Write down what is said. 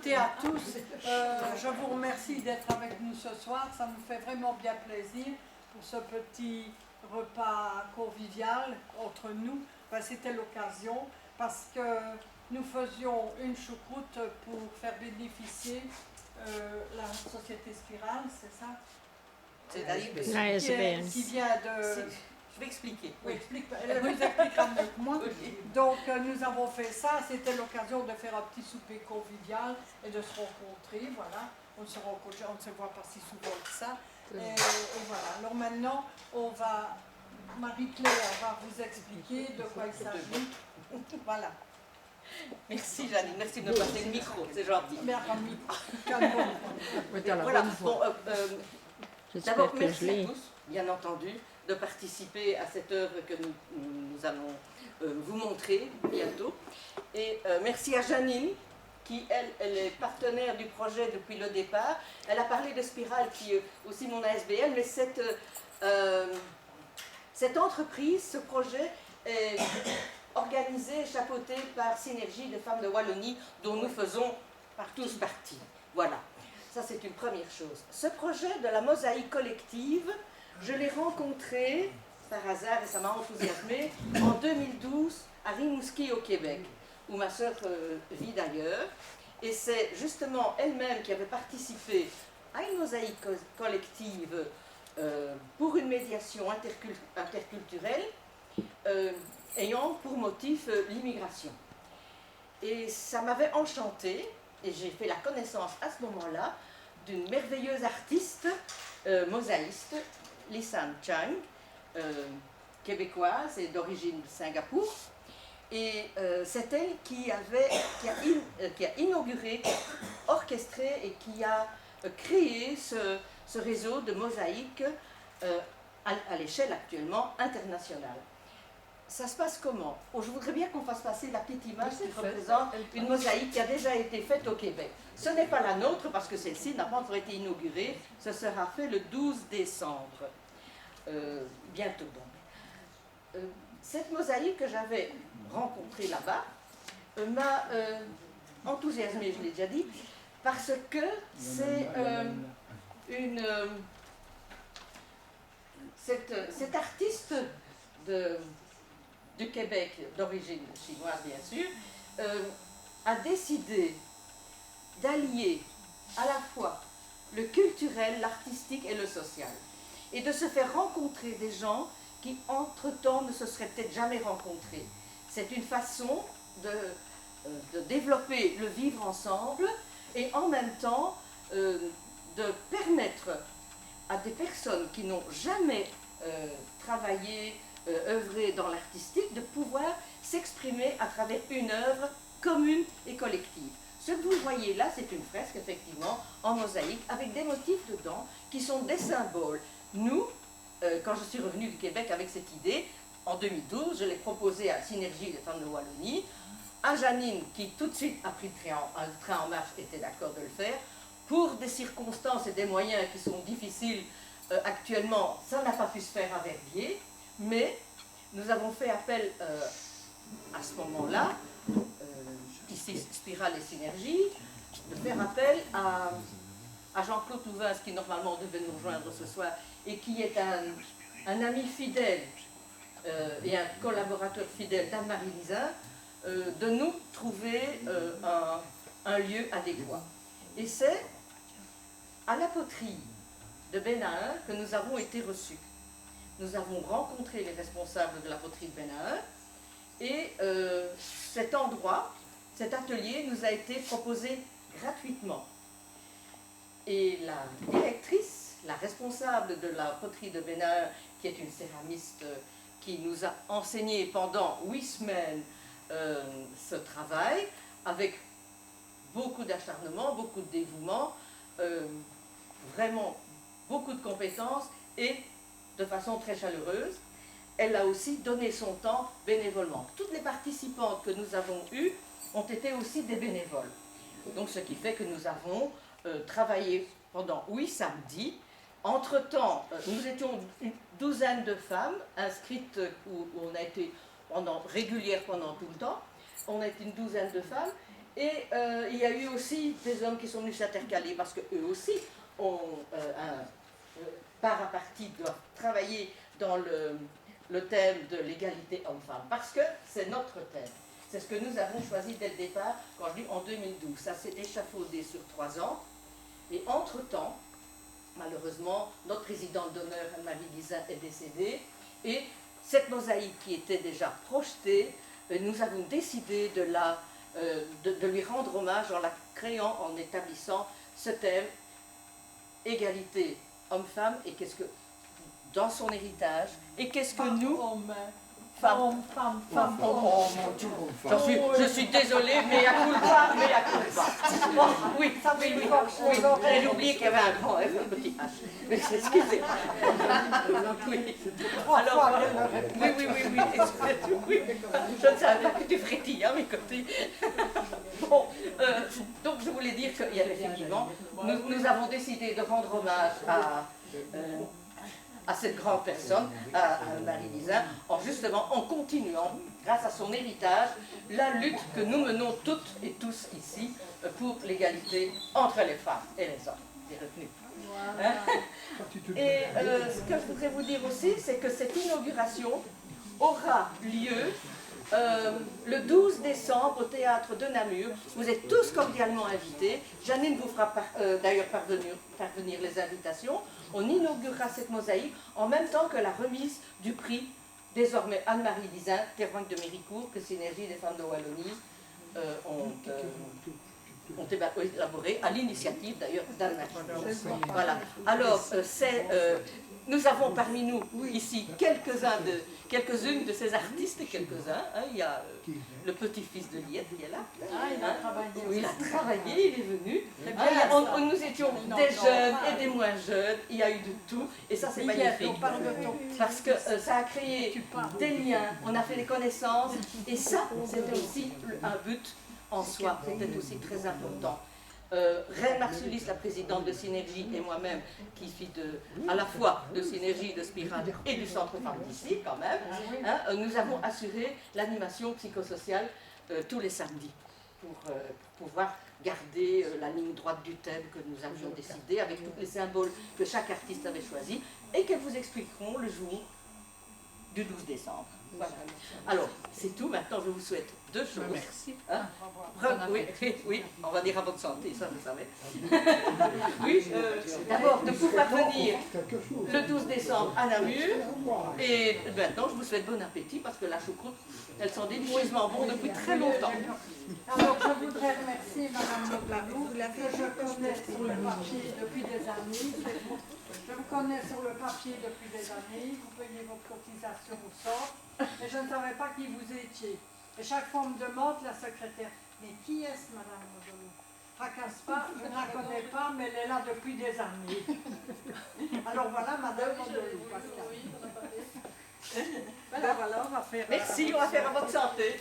écoutez à tous, je vous remercie d'être avec nous ce soir. Ça nous fait vraiment bien plaisir pour ce petit repas convivial entre nous. Ben, c'était l'occasion parce que nous faisions une choucroute pour faire bénéficier la société Spirale, c'est ça? C'est la Qui vient de... Je vais expliquer. Oui, elle vous expliquera mieux que moi. Donc, nous avons fait ça. C'était l'occasion de faire un petit souper convivial et de se rencontrer. Voilà. On ne se voit pas si souvent que ça. Et voilà. Alors maintenant, Marie-Claire va vous expliquer de quoi il s'agit. Voilà. Merci Janine, merci de me passer le micro, c'est gentil. Voilà. Bon, d'abord, merci à tous, bien entendu, de participer à cette œuvre que nous allons vous montrer bientôt. Et merci à Janine, qui, elle est partenaire du projet depuis le départ. Elle a parlé de Spirale, qui est aussi mon ASBL, mais cette entreprise, ce projet, est organisé et chapeauté par Synergie des femmes de Wallonie, dont nous faisons tous partie. Voilà, ça c'est une première chose. Ce projet de la mosaïque collective, je l'ai rencontré par hasard et ça m'a enthousiasmée en 2012 à Rimouski au Québec, où ma sœur vit d'ailleurs. Et c'est justement elle-même qui avait participé à une mosaïque collective pour une médiation interculturelle ayant pour motif l'immigration. Et ça m'avait enchantée, et j'ai fait la connaissance à ce moment-là d'une merveilleuse artiste mosaïste, Lisan Chang, québécoise et d'origine Singapour. Et c'est elle qui a inauguré, orchestré et qui a créé ce réseau de mosaïques à l'échelle actuellement internationale. Ça se passe comment? Je voudrais bien qu'on fasse passer la petite image qui représente une mosaïque qui a déjà été faite au Québec. Ce n'est pas la nôtre parce que celle-ci n'a pas encore été inaugurée. Ce sera fait le 12 décembre. Bientôt donc. Cette mosaïque que j'avais rencontrée là-bas m'a enthousiasmée, je l'ai déjà dit, parce que c'est cette artiste du Québec, d'origine chinoise bien sûr, a décidé d'allier à la fois le culturel, l'artistique et le social, et de se faire rencontrer des gens qui entre-temps ne se seraient peut-être jamais rencontrés. C'est une façon de développer le vivre ensemble et en même temps de permettre à des personnes qui n'ont jamais travaillé, œuvrer dans l'artistique, de pouvoir s'exprimer à travers une œuvre commune et collective. Ce que vous voyez là, c'est une fresque, effectivement, en mosaïque, avec des motifs dedans qui sont des symboles. Nous, quand je suis revenue du Québec avec cette idée, en 2012, je l'ai proposée à Synergie des femmes de Wallonie, à Janine, qui tout de suite a pris le train en marche, était d'accord de le faire. Pour des circonstances et des moyens qui sont difficiles actuellement, ça n'a pas pu se faire à Verviers, mais nous avons fait appel à ce moment-là, ici Spirale et Synergie, de faire appel à Jean-Claude Louvins, qui normalement devait nous rejoindre ce soir, et qui est un ami fidèle et un collaborateur fidèle d'Anne-Marie Lisin, de nous trouver un lieu adéquat. Et c'est à la poterie de Bénahin que nous avons été reçus. Nous avons rencontré les responsables de la poterie de Bénahin et cet endroit, cet atelier nous a été proposé gratuitement. Et la directrice, la responsable de la poterie de Bénahin, qui est une céramiste qui nous a enseigné pendant 8 semaines ce travail, avec beaucoup d'acharnement, beaucoup de dévouement, vraiment beaucoup de compétences et de façon très chaleureuse. Elle a aussi donné son temps bénévolement. Toutes les participantes que nous avons eues ont été aussi des bénévoles. Donc ce qui fait que nous avons travaillé pendant 8 samedis. Entre-temps, nous étions une douzaine de femmes inscrites, où on a été régulières pendant tout le temps. On a été une douzaine de femmes Et il y a eu aussi des hommes qui sont venus s'intercaler parce qu'eux aussi ont part à partie, doivent travailler dans le thème de l'égalité homme-femme, parce que c'est notre thème. C'est ce que nous avons choisi dès le départ, quand je dis en 2012. Ça s'est échafaudé sur 3 ans. Et entre-temps, malheureusement, notre présidente d'honneur, Anne-Marie Lizin, est décédée. Et cette mosaïque qui était déjà projetée, nous avons décidé de lui rendre hommage en la créant, en établissant ce thème, égalité homme-femme, et qu'est-ce que, dans son héritage, et qu'est-ce que nous, femmes, femmes, oh mon Dieu, je suis désolée, mais à culpa, mais à culpa. Oh, oui, j'ai oublié qu'il y avait un grand F, un petit H. Excusez. Oui. Alors, oui. Je ne savais pas que tu frétilles à mes côtés. Bon, donc je voulais dire qu'il y avait effectivement, nous avons décidé de rendre hommage à cette grande personne, à Marie Lizin, en continuant, grâce à son héritage, la lutte que nous menons toutes et tous ici pour l'égalité entre les femmes et les hommes. J'ai retenu. Et ce que je voudrais vous dire aussi, c'est que cette inauguration aura lieu le 12 décembre au théâtre de Namur. Vous êtes tous cordialement invités. Janine vous fera d'ailleurs parvenir les invitations. On inaugurera cette mosaïque en même temps que la remise du prix, désormais Anne-Marie Lizin, témoigne de Méricourt, que Synergie des femmes de Wallonie ont élaboré, à l'initiative d'ailleurs d'Anne-Marie. Voilà. Alors, nous avons parmi nous ici quelques-unes de ces artistes, quelques-uns. Hein, il y a le petit-fils de Liette qui est là. Ah, il a travaillé. Oui, il a travaillé, il est venu. Nous étions des jeunes et des moins jeunes. Il y a eu de tout. Et ça, c'est magnifique. Parce que ça a créé des liens, on a fait des connaissances. Et ça, c'était aussi un but en soi. C'était aussi très important. Reine Marsulis, la présidente de Synergie, et moi-même, qui suis à la fois de Synergie, de Spirale et du Centre Femmes d'ici, quand même, hein, nous avons assuré l'animation psychosociale tous les samedis pour pouvoir garder la ligne droite du thème que nous avions décidé avec tous les symboles que chaque artiste avait choisis et que vous expliquerons le jour du 12 décembre. Voilà. Alors, c'est tout. Maintenant, je vous souhaite 2 choses. Merci. Hein? Oui, on va dire à votre santé, ça vous savez. Oui, d'abord de pouvoir venir le 12 décembre à Namur. Et maintenant, je vous souhaite bon appétit parce que la choucroute, elles sont délicieusement bonnes depuis très longtemps. Alors, je voudrais remercier Madame Noblarou, que je connais sur le papier depuis des années. Je vous connais sur le papier depuis des années. Vous payez votre cotisation au sort. Et je ne savais pas qui vous étiez. Et chaque fois, on me demande, la secrétaire, mais qui est-ce, Madame Modolo? Fracasse pas, je ne la connais pas, mais elle est là depuis des années. Alors voilà, Madame Modolo, Pascal. Voilà, on va faire... Merci, on va faire à votre santé.